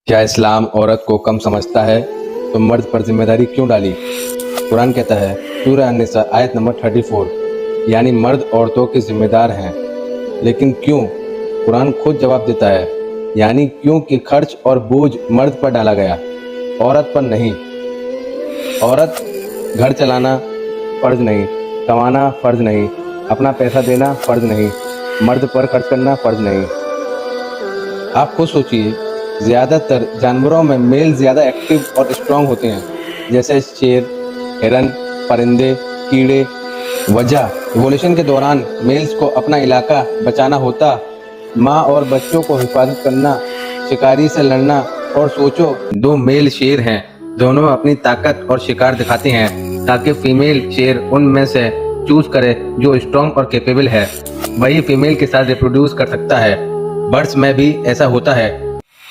क्या इस्लाम औरत को कम समझता है तो मर्द पर जिम्मेदारी क्यों डाली? कुरान कहता है सूरह अन-निसा आयत नंबर 34, यानी मर्द औरतों के जिम्मेदार हैं। लेकिन क्यों? कुरान खुद जवाब देता है, यानी क्योंकि खर्च और बोझ मर्द पर डाला गया, औरत पर नहीं। औरत घर चलाना फर्ज नहीं, कमाना फर्ज नहीं, अपना पैसा देना फर्ज नहीं, मर्द पर खर्च करना फर्ज नहीं। आप खुद सोचिए, ज़्यादातर जानवरों में मेल ज़्यादा एक्टिव और स्ट्रांग होते हैं, जैसे शेर, हिरन, परिंदे, कीड़े। वजह इवोल्यूशन के दौरान मेल्स को अपना इलाका बचाना होता, माँ और बच्चों को हिफाजत करना, शिकारी से लड़ना। और सोचो, दो मेल शेर हैं, दोनों अपनी ताकत और शिकार दिखाते हैं ताकि फीमेल शेर उनमें से चूज करे जो स्ट्रांग और कैपेबल है। वही फीमेल के साथ रिप्रोड्यूस कर सकता है। बर्ड्स में भी ऐसा होता है।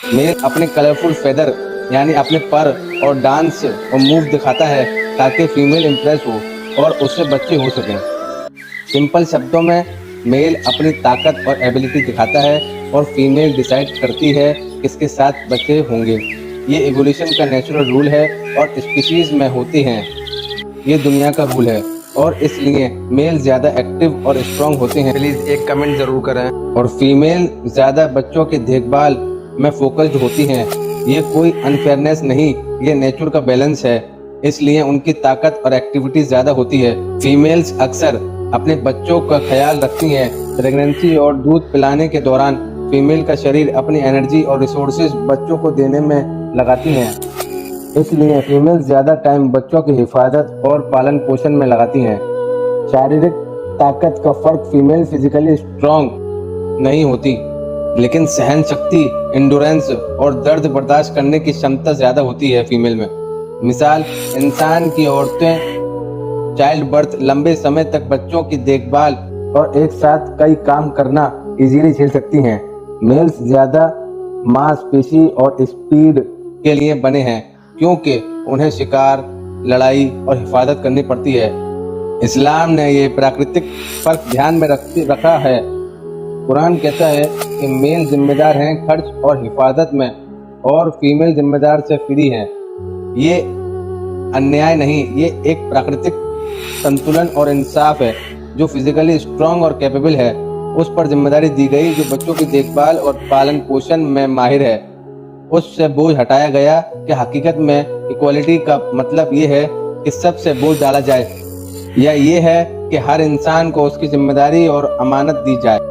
मेल अपने कलरफुल फेदर यानी अपने पर और डांस और मूव दिखाता है ताकि फीमेल इम्प्रेस हो और उससे बच्चे हो सकें। सिंपल शब्दों में, मेल अपनी ताकत और एबिलिटी दिखाता है और फीमेल डिसाइड करती है किसके साथ बच्चे होंगे। ये इवोल्यूशन का नेचुरल रूल है और स्पीशीज में होती हैं। ये दुनिया का रूल है और इसलिए मेल ज़्यादा एक्टिव और स्ट्रांग होते हैं। प्लीज़ एक कमेंट ज़रूर करें। और फीमेल ज़्यादा बच्चों की देखभाल में फोकस्ड होती हैं। ये कोई अनफेयरनेस नहीं, ये नेचर का बैलेंस है। इसलिए उनकी ताकत और एक्टिविटी ज़्यादा होती है। फीमेल्स अक्सर अपने बच्चों का ख्याल रखती हैं। प्रेगनेंसी और दूध पिलाने के दौरान फीमेल का शरीर अपनी एनर्जी और रिसोर्सेज बच्चों को देने में लगाती हैं। इसलिए फीमेल ज़्यादा टाइम बच्चों की हिफाजत और पालन पोषण में लगाती हैं। शारीरिक ताकत का फर्क, फीमेल फिजिकली स्ट्रांग नहीं होती, लेकिन सहन शक्ति, इंडोरेंस और दर्द बर्दाश्त करने की क्षमता ज़्यादा होती है फीमेल में। मिसाल, इंसान की औरतें चाइल्ड बर्थ, लंबे समय तक बच्चों की देखभाल और एक साथ कई काम करना इजीली झेल सकती हैं। मेल्स ज़्यादा मांसपेशी और स्पीड के लिए बने हैं क्योंकि उन्हें शिकार, लड़ाई और हिफाजत करनी पड़ती है। इस्लाम ने ये प्राकृतिक फर्क ध्यान में रखा है। कुरान कहता है कि मेल जिम्मेदार हैं खर्च और हिफाजत में और फीमेल जिम्मेदार से फ्री है। ये अन्याय नहीं, ये एक प्राकृतिक संतुलन और इंसाफ है। जो फिजिकली स्ट्रांग और कैपेबल है उस पर जिम्मेदारी दी गई, जो बच्चों की देखभाल और पालन पोषण में माहिर है उससे बोझ हटाया गया। कि हकीकत में इक्वालिटी का मतलब ये है कि सबसे बोझ डाला जाए, या ये है कि हर इंसान को उसकी जिम्मेदारी और अमानत दी जाए।